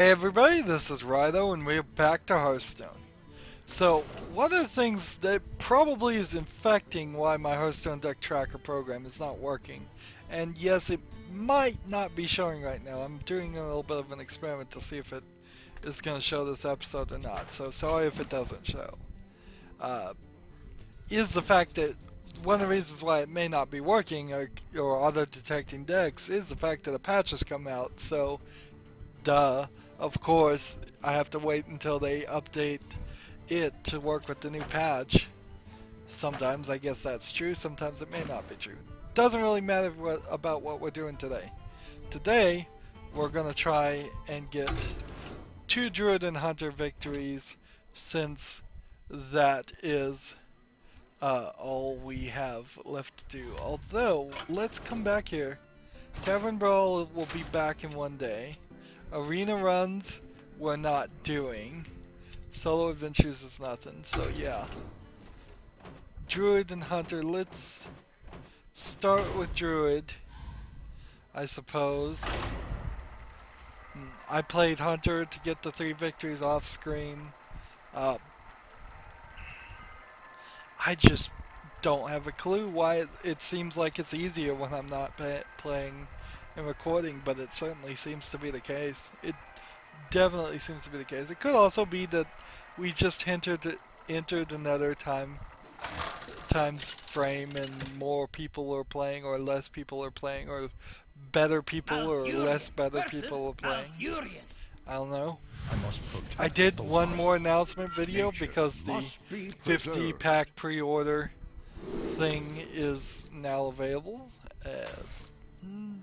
Hey everybody, this is Rydo and we're back to Hearthstone. So, one of the things that probably is infecting why my Hearthstone deck tracker program is not working, and yes, it might not be showing right now. I'm doing a little bit of an experiment to see if it is going to show this episode or not, so sorry if it doesn't show. Uh, is the fact that one of the reasons why it may not be working or auto-detecting decks is the fact that a patch has come out, so duh. Of course, I have to wait until they update it to work with the new patch. Sometimes I guess that's true, sometimes it may not be true. Doesn't really matter about what we're doing today. Today, we're gonna try and get 2 Druid and Hunter victories since that is all we have left to do. Although, let's come back here. Tavern Brawl will be back in one day. Arena runs, we're not doing. Solo adventures is nothing, so yeah. Druid and Hunter, let's start with Druid, I suppose. I played Hunter to get the 3 victories off screen. Uh, I just don't have a clue why it seems like it's easier when I'm not playing and recording, but it certainly seems to be the case. It definitely seems to be the case. It could also be that we just entered another times frame and more people are playing or less people are playing or better people or less better people are playing. I don't know. I did one more announcement video because the 50 pack pre-order thing is now available.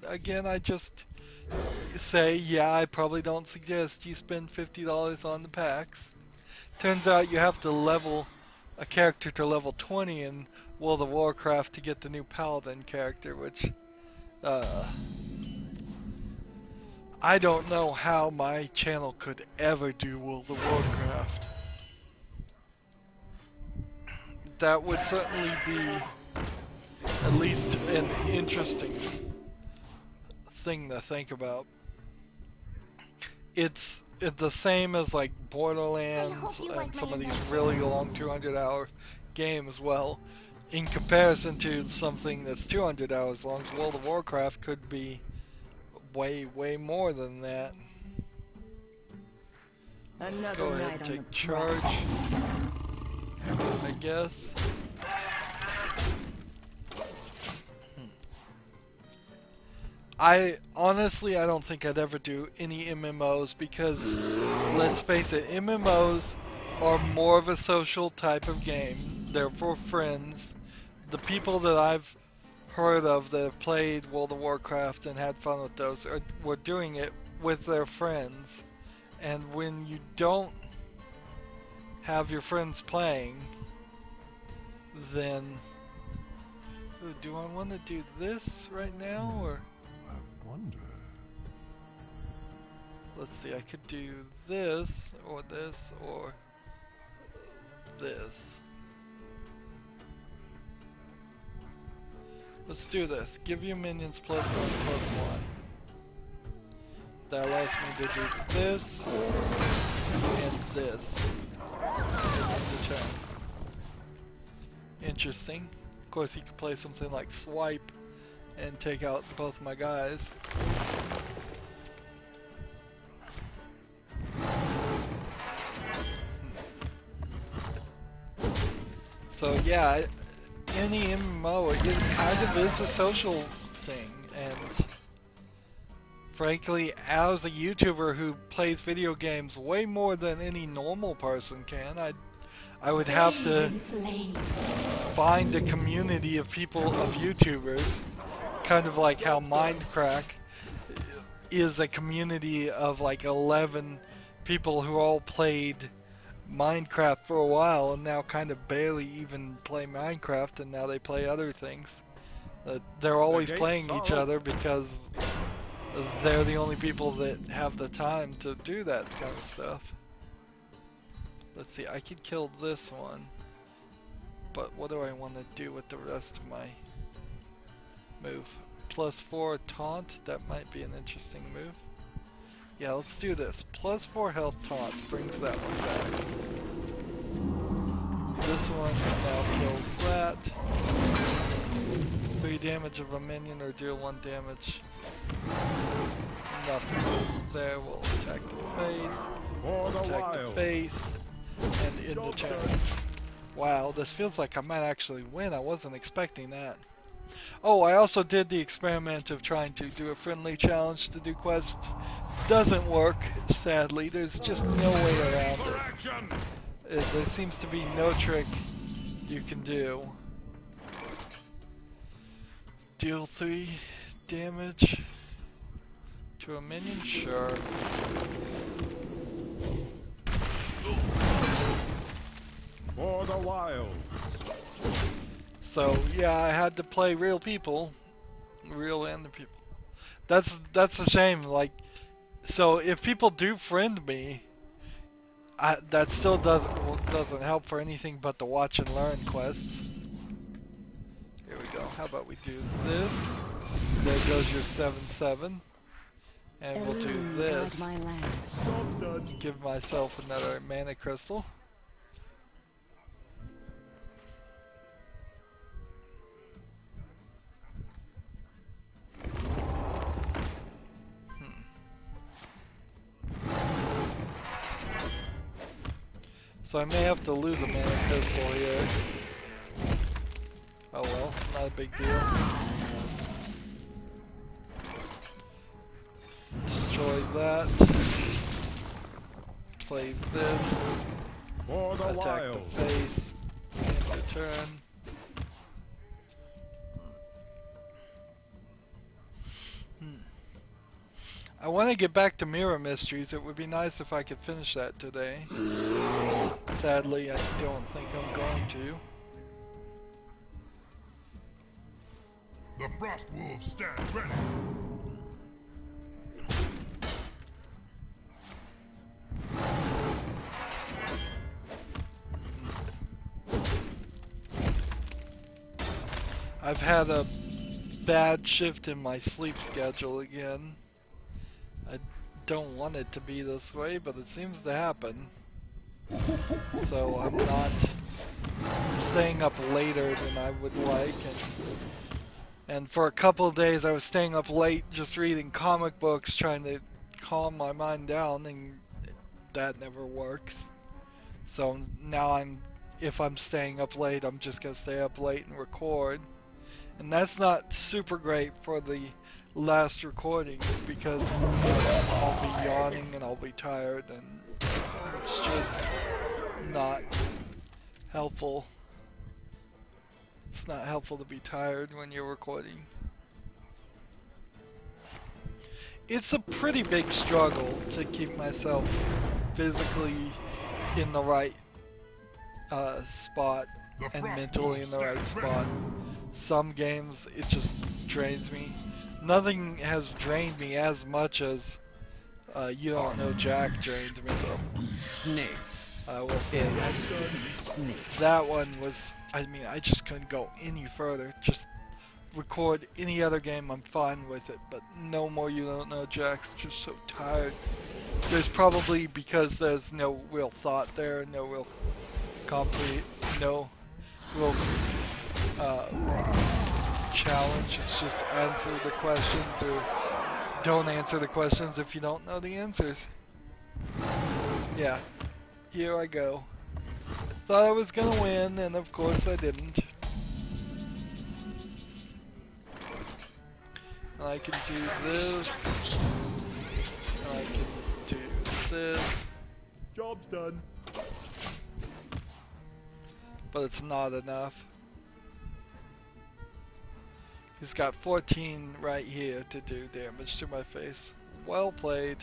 Again, I just say, yeah, I probably don't suggest you spend $50 on the packs. Turns out you have to level a character to level 20 in World of Warcraft to get the new Paladin character, which, I don't know how my channel could ever do World of Warcraft. That would certainly be at least an interesting thing to think about. It's the same as like Borderlands and some of these really long 200-hour games. Well, in comparison to something that's 200 hours long, World of Warcraft could be way more than that. Let's go ahead and take charge, I guess. I don't think I'd ever do any MMOs because, let's face it, MMOs are more of a social type of game. They're for friends. The people that I've heard of that have played World of Warcraft and had fun with those were doing it with their friends. And when you don't have your friends playing, then do I want to do this right now or? I wonder. Let's see, I could do this or this. Let's do this. Give your minions +1/+1. That allows me to do this and this in the turn. Interesting. Of course, he could play something like Swipe and take out both my guys. So yeah, any MMO, it kind of is a social thing, and frankly, as a YouTuber who plays video games way more than any normal person can, I would have to find a community of people, of YouTubers, kind of like how Mindcrack is a community of like 11 people who all played Minecraft for a while and now kind of barely even play Minecraft, and now they play other things. They're always playing each other because they're the only people that have the time to do that kind of stuff. Let's see, I could kill this one, but what do I want to do with the rest of my move? +4 taunt, that might be an interesting move. Yeah, let's do this. +4 health taunt brings that one back. This one now kills that. 3 damage of a minion or deal 1 damage. Nothing there. We'll attack the face. Attack the face. And in the chest. Wow, this feels like I might actually win. I wasn't expecting that. Oh, I also did the experiment of trying to do a friendly challenge to do quests. Doesn't work, sadly. There's just no way around it. There seems to be no trick you can do. Deal 3 damage to a minion? Sure. For the wild. So yeah, I had to play real people, real random people. That's a shame. Like, so if people do friend me, that still doesn't help for anything but the watch and learn quests. Here we go. How about we do this? There goes your 7/7, and we'll do this. Give myself another mana crystal. So I may have to lose a mana crystal here. Oh well, not a big deal. Destroy that. Play this. For the Attack wild. the face. End the turn. I want to get back to Mirror Mysteries. It would be nice if I could finish that today. Sadly, I don't think I'm going to. The Frost Wolves stand ready. I've had a bad shift in my sleep schedule again. I don't want it to be this way, but it seems to happen. So I'm staying up later than I would like, and for a couple of days I was staying up late just reading comic books, trying to calm my mind down, and that never works. So now if I'm staying up late, I'm just gonna stay up late and record. And that's not super great for the last recordings because I'll be yawning and I'll be tired, and it's just not helpful. It's not helpful to be tired when you're recording. It's a pretty big struggle to keep myself physically in the right spot and mentally in the right spot. Some games it just drains me. Nothing has drained me as much as You Don't Know Jack drained me. Snakes. I will say that one was, I mean, I just couldn't go any further. Just record any other game, I'm fine with it, but no more You Don't Know Jack's just so tired. There's probably because there's no real thought there, no real no real challenge. It's just answer the questions or don't answer the questions if you don't know the answers. Yeah, here I go. Thought I was gonna win, and of course I didn't. I can do this. I can do this. Job's done. But it's not enough. He's got 14 right here to do damage to my face. Well played.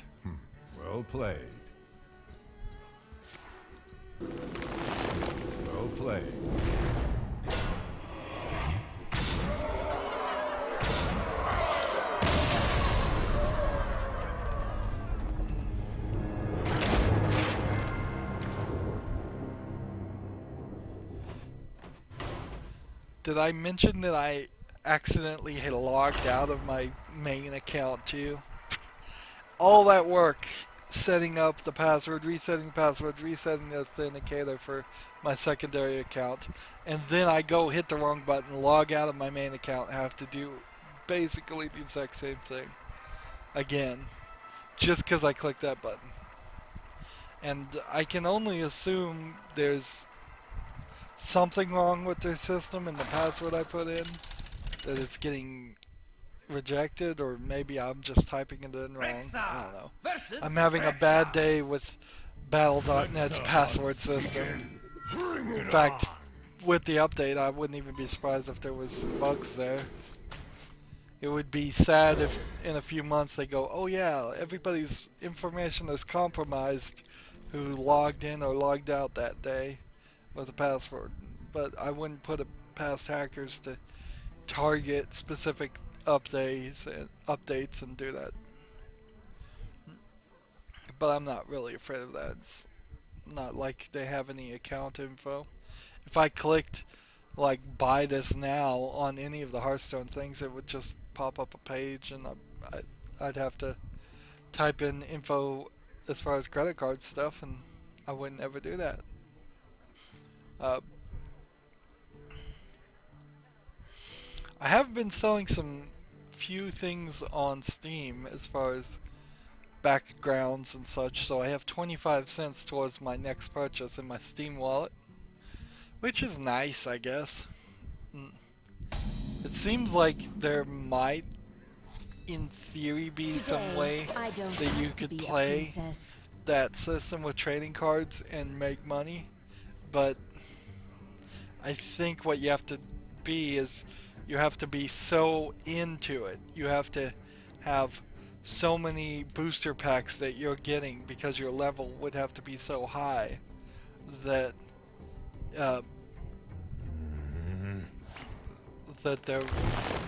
Well played. Well played. Did I mention that I accidentally had logged out of my main account too? all that work setting up the password, resetting the authenticator for my secondary account, and then I go hit the wrong button, log out of my main account, have to do basically the exact same thing again, just because I clicked that button. And I can only assume there's something wrong with their system and the password I put in, that it's getting rejected, or maybe I'm just typing it in wrong. I don't know. I'm having a bad day with Battle.net's password system. In fact, with the update, I wouldn't even be surprised if there was bugs there. It would be sad if in a few months they go, oh yeah, everybody's information is compromised who logged in or logged out that day with a password. But I wouldn't put it past hackers to target specific updates and do that. But I'm not really afraid of that. It's not like they have any account info. If I clicked like buy this now on any of the Hearthstone things, it would just pop up a page, and I'd have to type in info as far as credit card stuff, and I wouldn't ever do that. I have been selling some few things on Steam as far as backgrounds and such, so I have 25 cents towards my next purchase in my Steam wallet, which is nice, I guess. It seems like there might, in theory, be some way that you could play that system with trading cards and make money, but I think what you have to be is you have to be so into it. You have to have so many booster packs that you're getting because your level would have to be so high that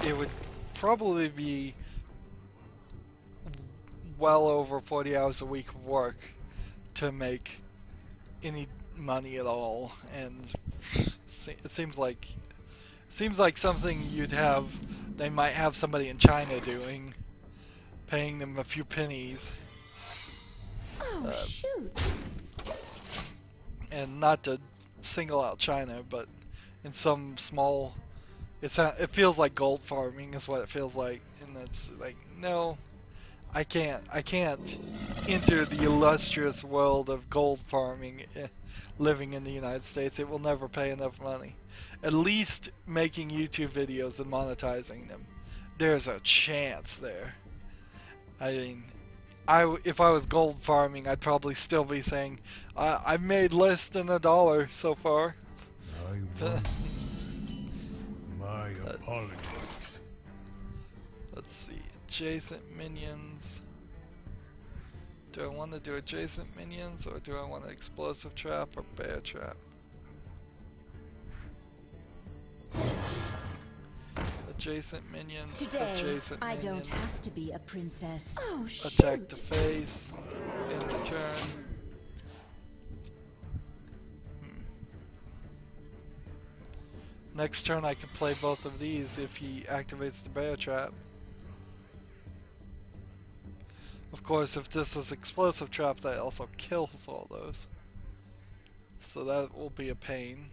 it would probably be well over 40 hours a week of work to make any money at all, and it seems like something they might have somebody in China doing, paying them a few pennies. Oh, shoot. And not to single out China, but in some small, it feels like gold farming is what it feels like, and it's like, no, I can't enter the illustrious world of gold farming living in the United States. It will never pay enough money. At least making YouTube videos and monetizing them, there's a chance there. I mean, if I was gold farming, I'd probably still be saying, I've made less than $1 so far. My apologies. Let's see, adjacent minions. Do I want to do adjacent minions, or do I want an explosive trap or bear trap? Adjacent minions. Today, adjacent I minions. don't have to be a princess. Oh, shoot. Attack the face in return. Next turn I can play both of these if he activates the bear trap. Of course, if this is explosive trap, that also kills all those. So that will be a pain.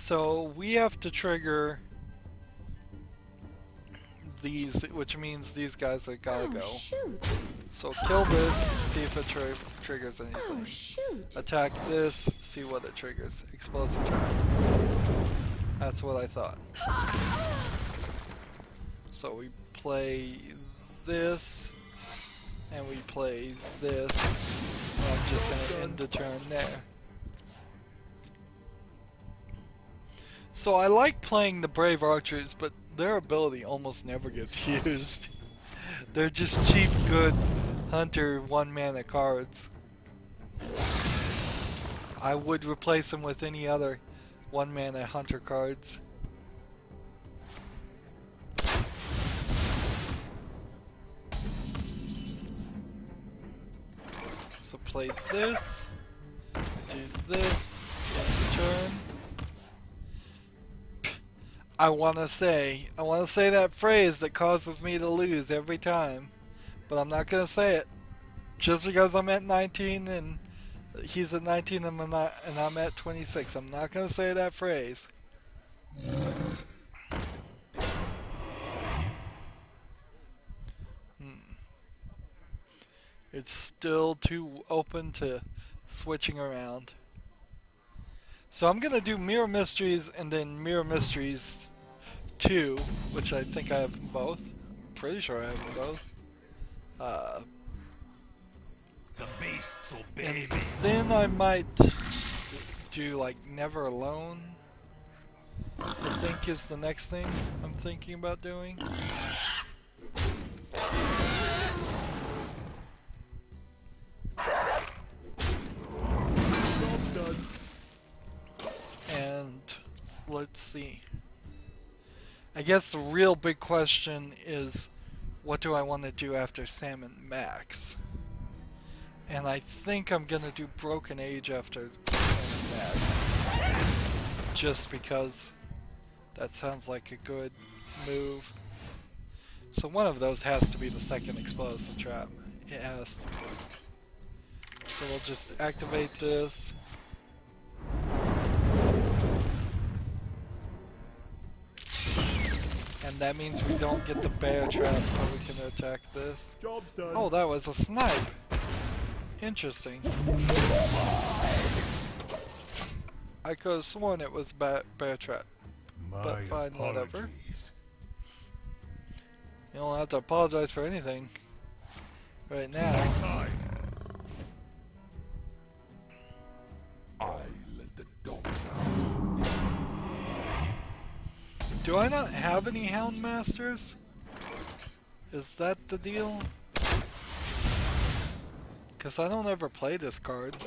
So we have to trigger these, which means these guys are gotta go. Shoot. So kill this, see if it triggers anything. Oh, shoot. Attack this, see what it triggers. Explosive trap. That's what I thought. So we play this, and we play this, and I'm just gonna end the turn there. So I like playing the Brave Archers, but their ability almost never gets used. They're just cheap, good hunter, 1-mana cards. I would replace him with any other 1-mana hunter cards. So play this, do this, end turn. I wanna say that phrase that causes me to lose every time, but I'm not gonna say it. Just because I'm at 19 and he's at 19 and I'm at 26, I'm not gonna say that phrase. It's still too open to switching around. So I'm gonna do Mirror Mysteries and then Mirror Mysteries 2, which I think I have them both. I'm pretty sure I have them both. The beasts obey And me. then I might do like Never Alone, I think is the next thing I'm thinking about doing. And let's see. I guess the real big question is, what do I want to do after Salmon Max? And I think I'm gonna do Broken Age after Salmon Max. Just because that sounds like a good move. So one of those has to be the second explosive trap. It has to. So we'll just activate this. And that means we don't get the bear trap, so we can attack this. Job's done. Oh, that was a snipe. Interesting. I could have sworn it was bear trap. My But fine, whatever. apologies. You don't have to apologize for anything right now. Side. I let the dogs out. Do I not have any Hound Masters? Is that the deal? Because I don't ever play this card.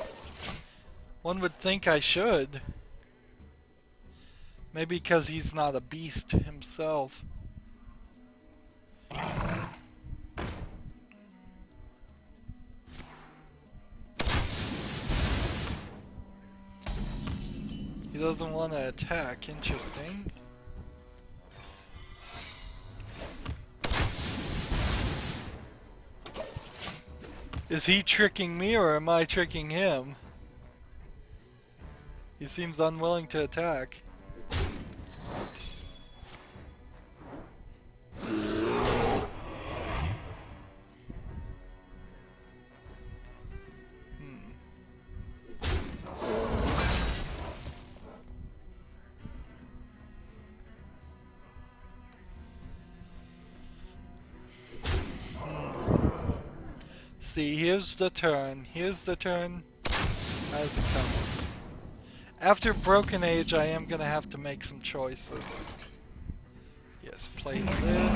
One would think I should. Maybe because he's not a beast himself. He doesn't want to attack. Interesting. Is he tricking me or am I tricking him? He seems unwilling to attack. See, here's the turn. Here's the turn. How's it coming? After Broken Age, I am gonna have to make some choices. Yes, play this.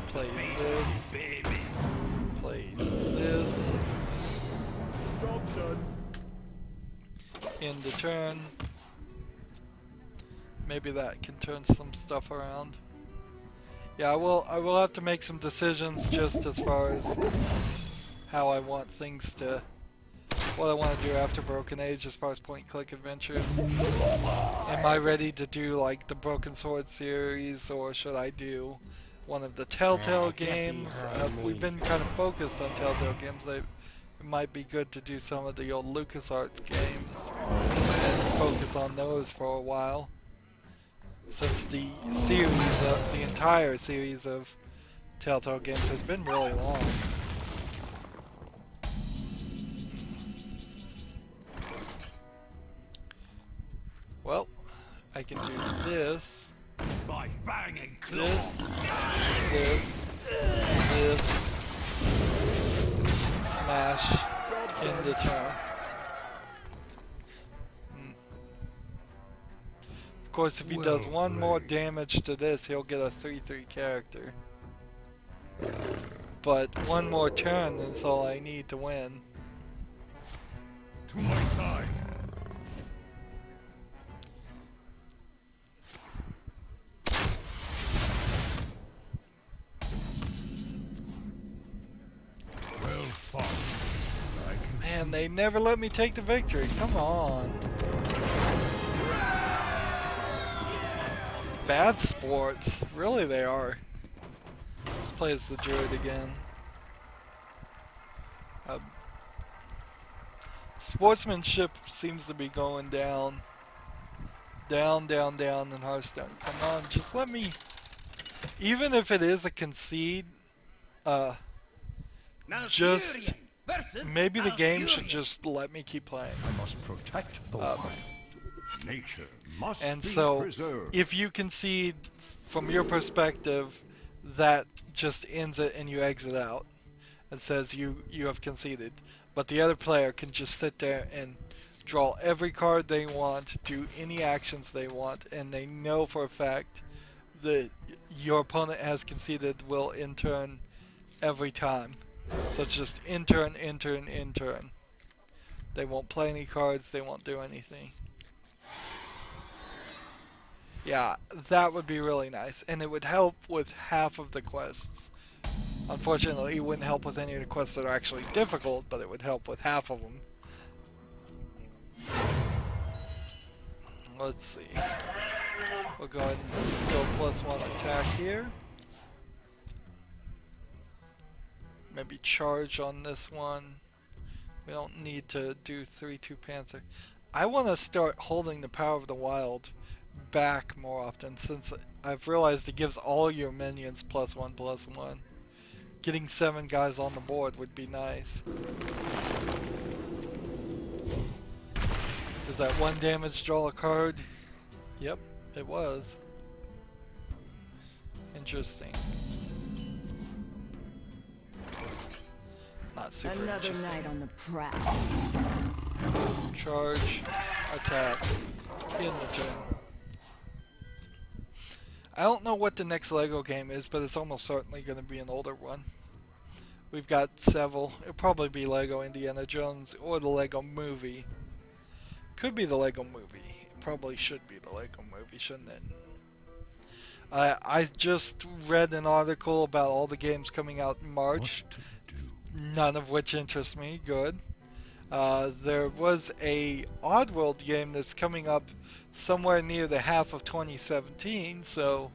Play this. Baby. Play this. Job's done. End the turn. Maybe that can turn some stuff around. Yeah, I will have to make some decisions just as far as how I want things to, what I want to do after Broken Age as far as point-click adventures. Am I ready to do like the Broken Sword series, or should I do one of the Telltale games? We've been kind of focused on Telltale games. It might be good to do some of the old LucasArts games and focus on those for a while, since the series, the entire series of Telltale games has been really long. Well, I can do this, By fang and claw. this, this, smash, in the turn. Of course, if he does Well one more played. damage to this, he'll get a 3/3 character. But one more turn is all I need to win. To my side. and they never let me take the victory. Come on. Bad sports. Really, they are. Let's play as the druid again. Sportsmanship seems to be going down. Down, down, down in Hearthstone. Come on, just let me... Even if it is a concede, just... Maybe the game should just let me keep playing. I must protect the wild. Nature must And be so, preserved. if you concede, from your perspective, that just ends it and you exit out. It says you have conceded. But the other player can just sit there and draw every card they want, do any actions they want, and they know for a fact that your opponent has conceded will in turn every time. So it's just in turn, in turn, in turn. They won't play any cards, they won't do anything. Yeah, that would be really nice, and it would help with half of the quests. Unfortunately, it wouldn't help with any of the quests that are actually difficult, but it would help with half of them. Let's see. We'll go ahead and go +1 attack here. Maybe charge on this one. We don't need to do 3-2 Panther. I want to start holding the Power of the Wild back more often, since I've realized it gives all your minions +1/+1. Getting 7 guys on the board would be nice. Is that 1 damage draw a card? Yep, it was. Interesting. Not super Another interesting. night on the prowl. Charge, attack, in the turn. I don't know what the next LEGO game is, but it's almost certainly going to be an older one. We've got several. It'll probably be LEGO Indiana Jones or the LEGO movie. Could be the LEGO movie. It probably should be the LEGO movie, shouldn't it? I just read an article about all the games coming out in March. What to do? None of which interests me. Good. There was a Oddworld game that's coming up somewhere near the half of 2017, so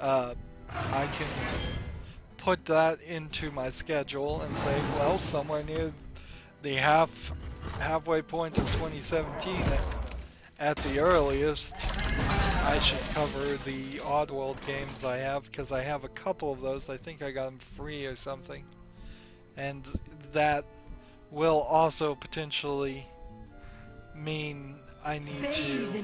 I can put that into my schedule and say, well, somewhere near the halfway point of 2017 at the earliest, I should cover the Oddworld games I have, because I have a couple of those. I think I got them free or something, and that will also potentially mean I need to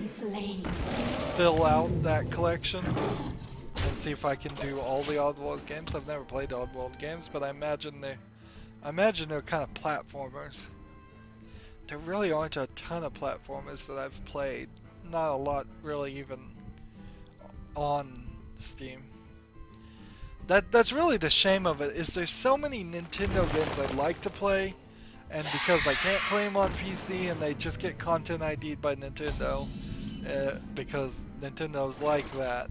fill out that collection and see if I can do all the Oddworld games. I've never played Oddworld games, but I imagine they're kind of platformers. There really aren't a ton of platformers that I've played. Not a lot really even on Steam. That's really the shame of it, is there's so many Nintendo games I'd like to play, and because I can't play them on PC and they just get content ID'd by Nintendo, because Nintendo's like that.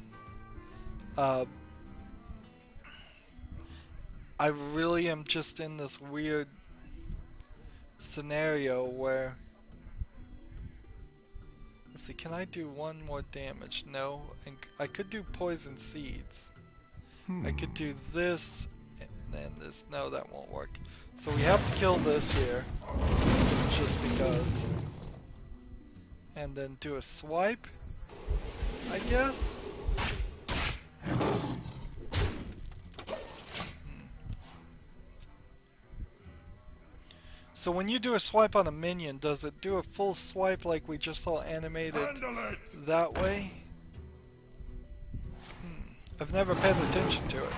I really am just in this weird scenario where, let's see, can I do 1 more damage? No. And I could do poison seeds. I could do this and then this. No, that won't work. So we have to kill this here, just because. And then do a swipe, I guess? So when you do a swipe on a minion, does it do a full swipe like we just saw animated that way? I've never paid attention to it.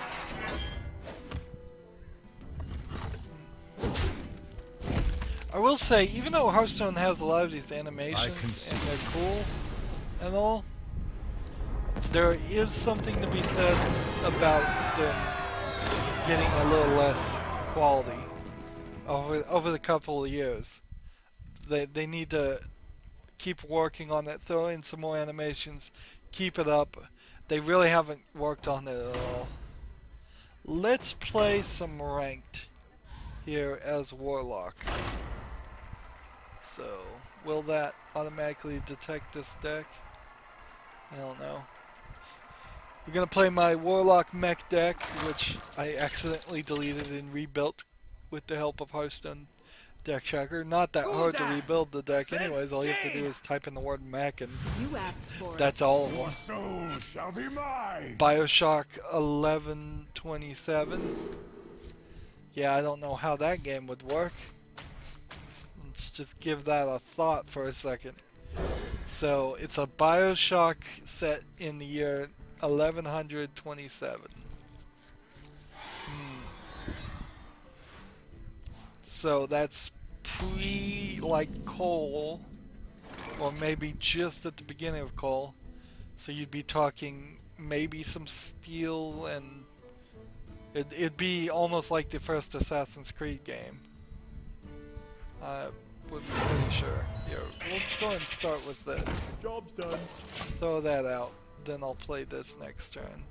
I will say, even though Hearthstone has a lot of these animations and they're cool and all, there is something to be said about them getting a little less quality over the couple of years. They need to keep working on that, throw in some more animations, keep it up. They really haven't worked on it at all. Let's play some ranked here as Warlock. So, will that automatically detect this deck? I don't know. We're gonna play my Warlock mech deck, which I accidentally deleted and rebuilt with the help of Hearthstone deck tracker. Not that hard to rebuild the deck anyways, all you have to do is type in the word mech and You asked for that's it. all of Your them. soul shall be mine. Bioshock 1127. Yeah, I don't know how that game would work. Let's just give that a thought for a second. So, it's a Bioshock set in the year 1127. So that's like coal, or maybe just at the beginning of coal. So you'd be talking maybe some steel, and it'd be almost like the first Assassin's Creed game. I would be pretty sure. Here, let's go and start with this. Job's done. Throw that out, then I'll play this next turn.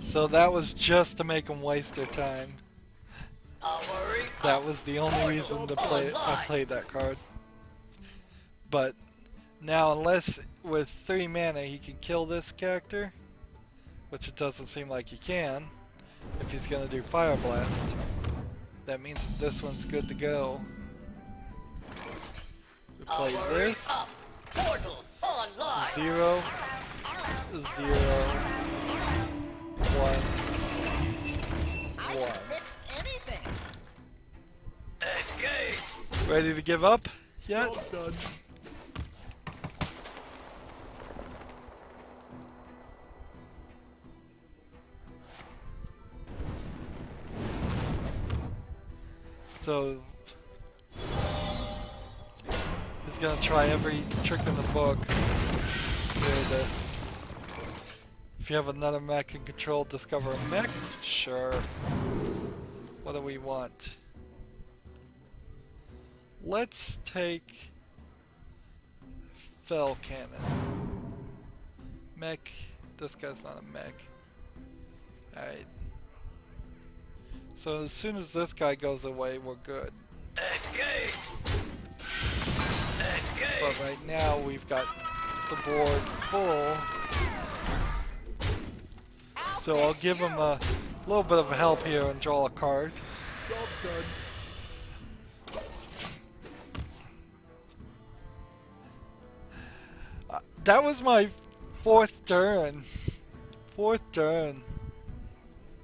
So that was just to make them waste their time. That was the only reason to play. I played that card. But now, unless with 3 mana he can kill this character, which it doesn't seem like he can, if he's gonna do Fire Blast, that means that this one's good to go. We play this. 0, 0, 1, 1. Ready to give up yet? Job's done. So he's gonna try every trick in the book. If you have another mech in control, discover a mech? Sure. What do we want? Let's take Fell Cannon. Mech. This guy's not a mech. Alright. So as soon as this guy goes away, we're good. But right now we've got the board full. So I'll give him a little bit of help here and draw a card. Job's done. That was my 4th turn. 4th turn.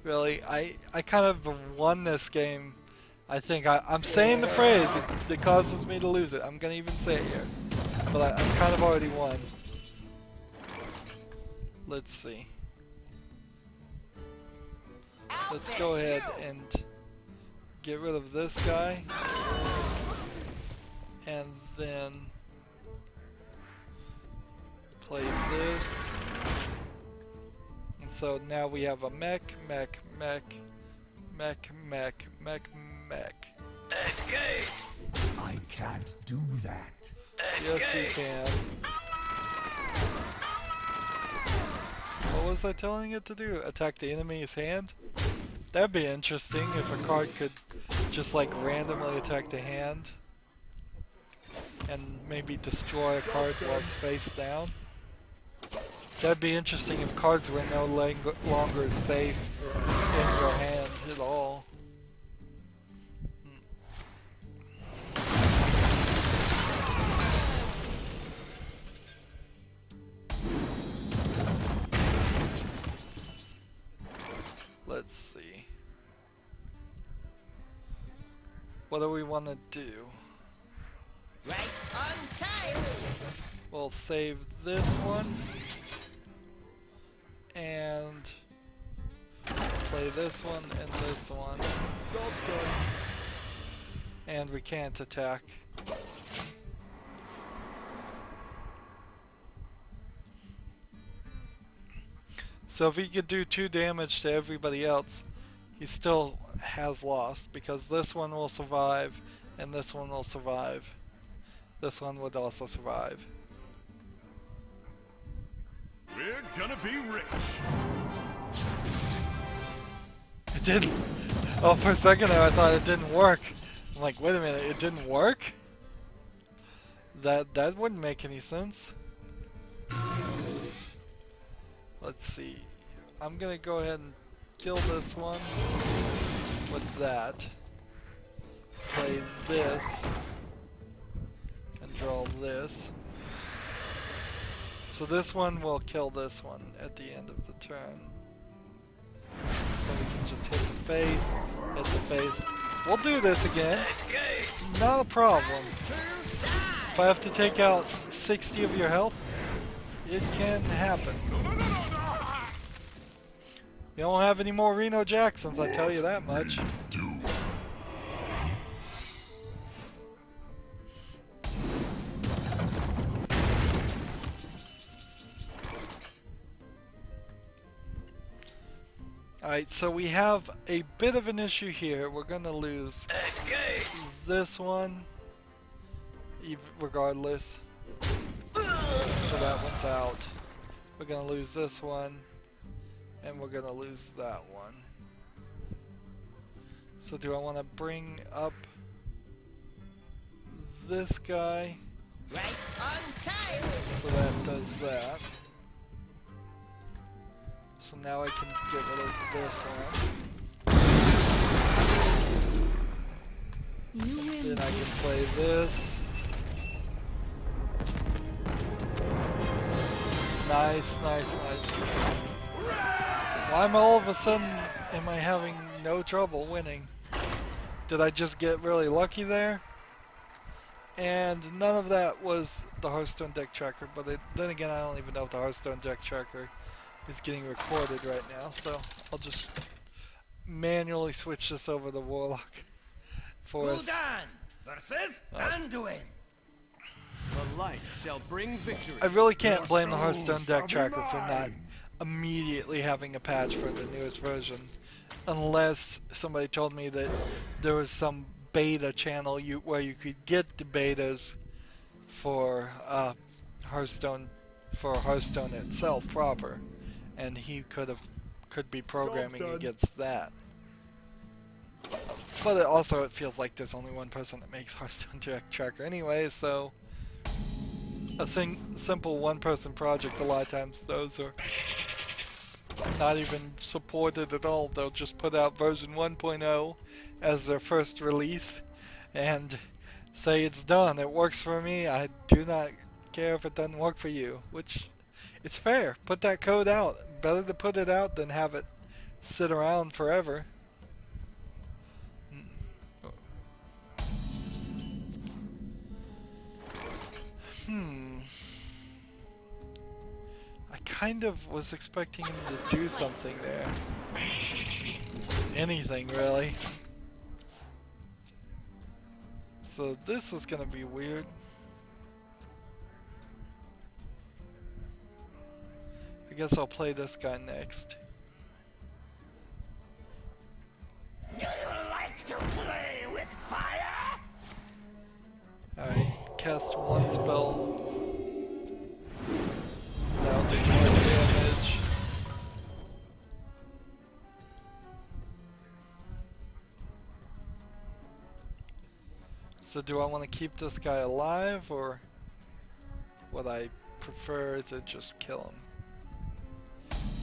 Really, I kind of won this game. I think I'm saying the phrase that causes me to lose it. I'm gonna even say it here. But I've kind of already won. Let's see. Let's go ahead and get rid of this guy. And then play this. And so now we have a mech. I can't do that. Yes, you can. What was I telling it to do? Attack the enemy's hand? That'd be interesting if a card could just like randomly attack the hand and maybe destroy a card while it's face down. That'd be interesting if cards were no longer safe in your hand at all. Let's see. What do we want to do? Right on time. We'll save this one and play this one and this one. Job's done. And we can't attack. So if he could do 2 damage to everybody else, he still has lost because this one will survive and this one will survive. This one would also survive. We're gonna be rich. It didn't. Oh, for a second there I thought it didn't work. I'm like, wait a minute, it didn't work? That wouldn't make any sense. Let's see. I'm gonna go ahead and kill this one with that. Play this. And draw this. So this one will kill this one at the end of the turn. So we can just hit the face, hit the face. We'll do this again. Not a problem. If I have to take out 60 of your health, it can happen. You don't have any more Reno Jacksons, I tell you that much. Alright, so we have a bit of an issue here. We're gonna lose this one, regardless. So that one's out. We're gonna lose this one, and we're gonna lose that one. So do I want to bring up this guy? Right on time. So that does that. So now I can get rid of this one. You win. Then I can play this. Nice, nice, nice. Why am all of a sudden am I having no trouble winning? Did I just get really lucky there? And none of that was the Hearthstone deck tracker, but then again I don't even know if the Hearthstone deck tracker is getting recorded right now, so I'll just manually switch this over to Warlock for us. Gul'dan versus Anduin. The light shall bring victory. I really can't blame the Hearthstone deck tracker for not immediately having a patch for the newest version, unless somebody told me that there was some beta channel where you could get the betas for Hearthstone, for Hearthstone itself proper, and he could be programming against that. But it feels like there's only one person that makes Hearthstone deck tracker anyway, so a simple one-person project, a lot of times those are not even supported at all. They'll just put out version 1.0 as their first release and say it's done. It works for me. I do not care if it doesn't work for you, which it's fair. Put that code out. Better to put it out than have it sit around forever. I kind of was expecting him to do something there. Anything, really. So this is gonna be weird. I guess I'll play this guy next. Do you like to play with fire? Alright, cast one spell. That'll do more damage. So do I want to keep this guy alive, or would I prefer to just kill him?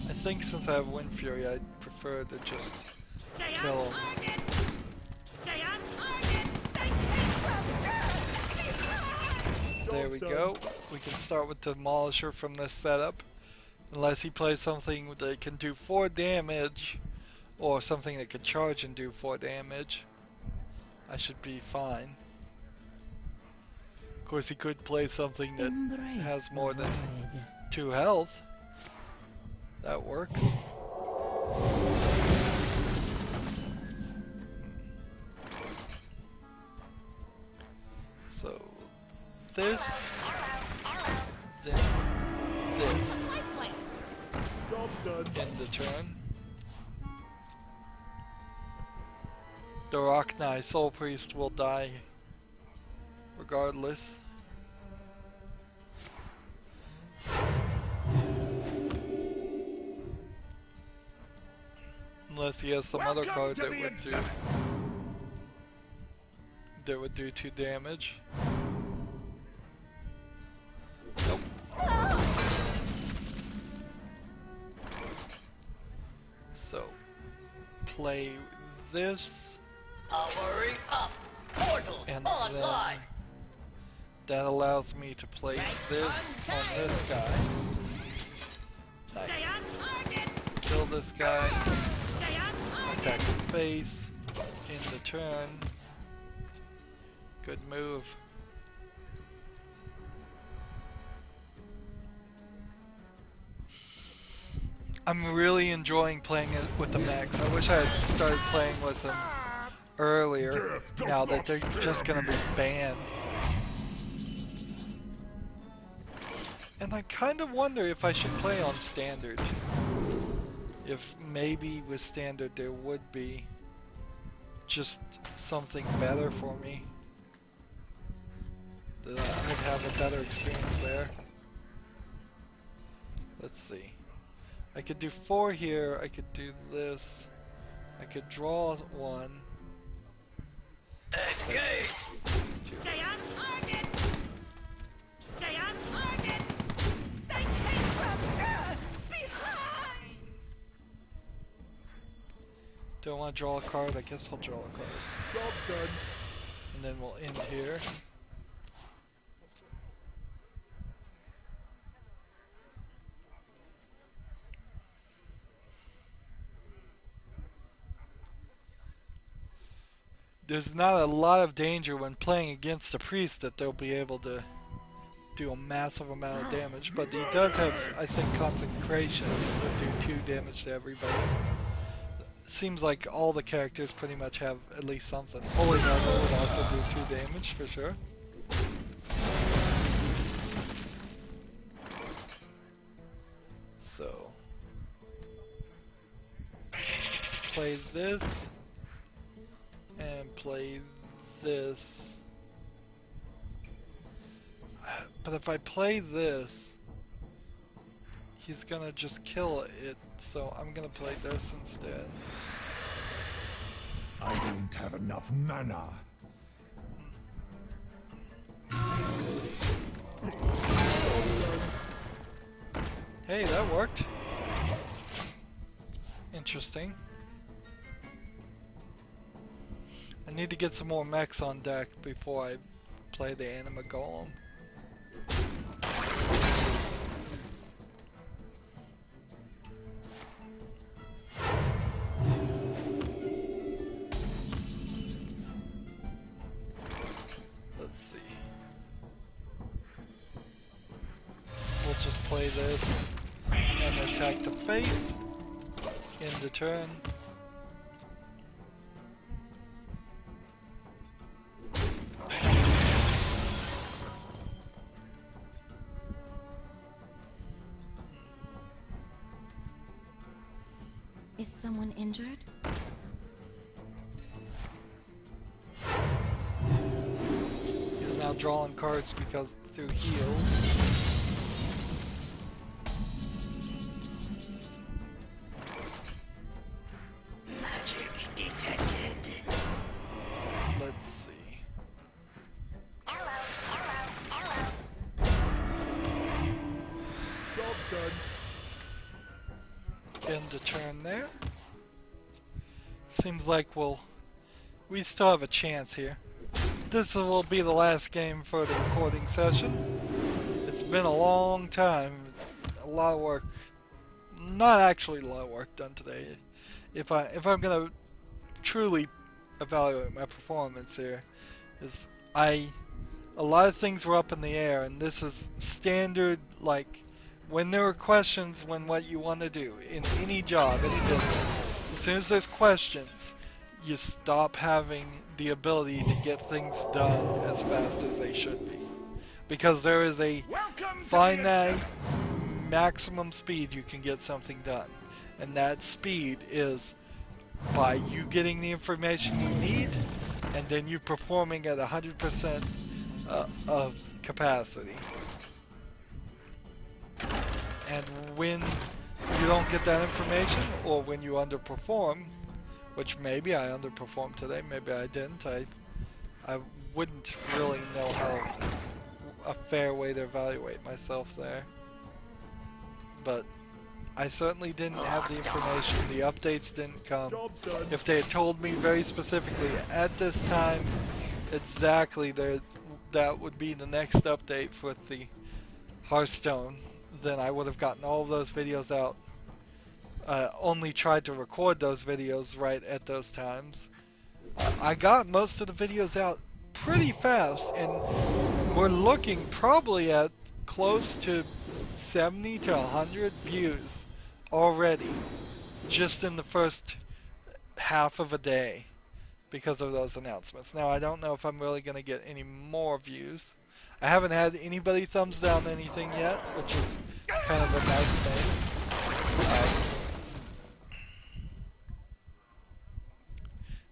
I think since I have Wind Fury, I'd prefer to just kill him. Stay on target. There we go. We can start with Demolisher from this setup. Unless he plays something that can do 4 damage, or something that can charge and do 4 damage, I should be fine. Of course, he could play something that has more than 2 health. That works. So this, then this, Job's done. end the turn. The Rocknai Soul Priest will die regardless. Unless he has some other card that would do 2 damage. Nope. So, play this. Powering up. Portals And online. then that allows me to play this on this guy. Nice. Stay on target. Kill this guy. Stay on target. Attack the face. In the turn. Good move. I'm really enjoying playing it with the mechs. I wish I had started playing with them earlier, now that they're just gonna be banned. And I kind of wonder if I should play on standard. If maybe with standard there would be just something better for me. That I would have a better experience there. Let's see. I could do 4 here, I could do this. I could draw 1. Engage. Stay on target. Stay on target. They came from behind. Don't want to draw a card, I guess I'll draw a card. Job's done. And then we'll end here. There's not a lot of danger when playing against a priest that they'll be able to do a massive amount of damage, but he does have, I think, consecration that do 2 damage to everybody. Seems like all the characters pretty much have at least something. Holy Rydo would also do 2 damage for sure. So, play this. And play this. But if I play this, he's gonna just kill it, so I'm gonna play this instead. I don't have enough mana. Hey, that worked. Interesting. I need to get some more mechs on deck before I play the Anima Golem. Let's see. We'll just play this and attack the face. End the turn. Is someone injured? He's now drawing cards because through heals. Magic detected. Let's see. Job's done. End the turn there. Seems like we still have a chance here. This will be the last game for the recording session. It's been a long time, a lot of work. Not actually a lot of work done today. If I'm gonna truly evaluate my performance here, a lot of things were up in the air, and this is standard, like, when there are questions when what you want to do in any job, any business, as soon as there's questions, you stop having the ability to get things done as fast as they should be. Because there is a finite maximum speed you can get something done. And that speed is by you getting the information you need, and then you performing at 100% of capacity. And when you don't get that information, or when you underperform, which maybe I underperformed today, maybe I didn't, I wouldn't really know how a fair way to evaluate myself there. But I certainly didn't have the information, the updates didn't come. If they had told me very specifically at this time exactly that would be the next update for the Hearthstone, then I would have gotten all of those videos out. Only tried to record those videos right at those times. I got most of the videos out pretty fast, and we're looking probably at close to 70 to 100 views already just in the first half of a day because of those announcements. Now I don't know if I'm really going to get any more views. I haven't had anybody thumbs down anything yet, which is kind of a nice thing.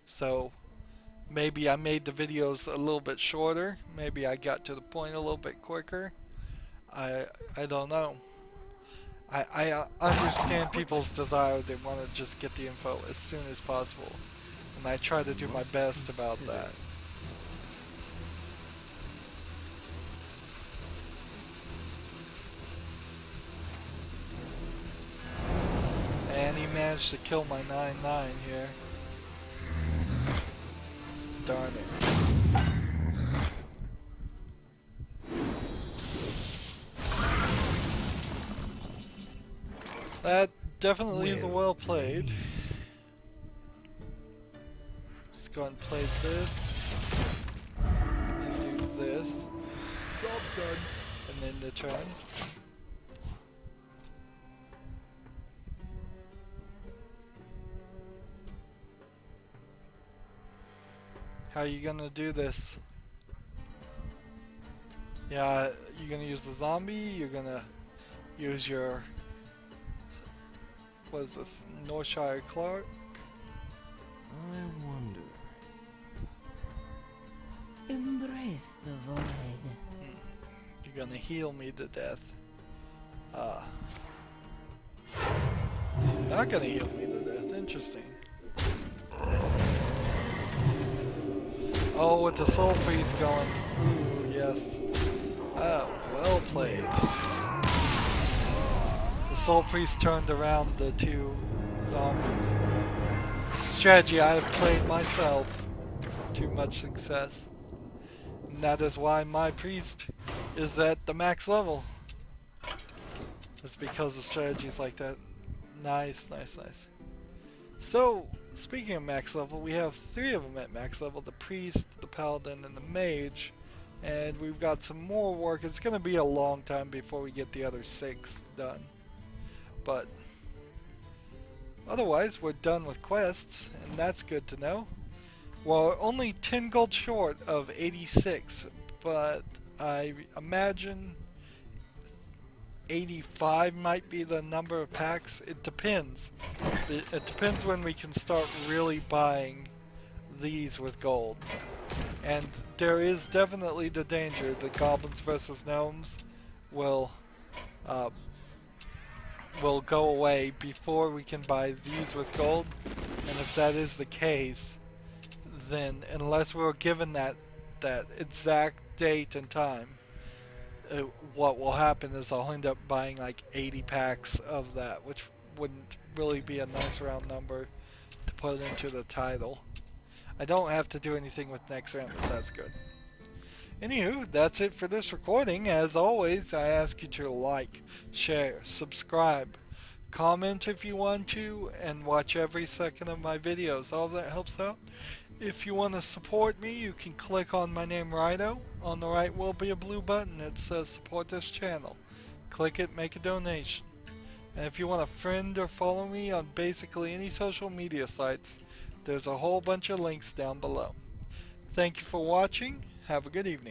So maybe I made the videos a little bit shorter. Maybe I got to the point a little bit quicker. I don't know. I understand people's desire. They want to just get the info as soon as possible. And I try to do my best about that. And he managed to kill my 9/9 here. Darn it. That definitely is a well played. Let's go ahead and play this. And do this. Job's done. And then the turn. How are you gonna do this? Yeah, you're gonna use the zombie, you're gonna use your, what is this, Northshire Clark? I wonder. Embrace the void. You're gonna heal me to death. Not gonna heal me to death, interesting. Oh, with the soul priest going. Ooh, yes. Ah, well played. The soul priest turned around the two zombies. Strategy I have played myself to much success. And that is why my priest is at the max level. It's because of strategies like that. Nice, nice, nice. So, speaking of max level, we have 3 of them at max level, the priest, the paladin, and the mage. And we've got some more work. It's going to be a long time before we get the other 6 done. But otherwise, we're done with quests, and that's good to know. Well, only 10 gold short of 86, but I imagine 85 might be the number of packs. It depends. It depends when we can start really buying these with gold. And there is definitely the danger that goblins versus gnomes will go away before we can buy these with gold. And if that is the case, then unless we're given that exact date and time, what will happen is I'll end up buying like 80 packs of that, which wouldn't really be a nice round number to put into the title. I don't have to do anything with next round, so that's good. Anywho, that's it for this recording. As always, I ask you to like, share, subscribe, comment if you want to, and watch every second of my videos. All of that helps out. If you want to support me, you can click on my name, Rydo. On the right will be a blue button that says support this channel. Click it, make a donation. And if you want to friend or follow me on basically any social media sites, there's a whole bunch of links down below. Thank you for watching. Have a good evening.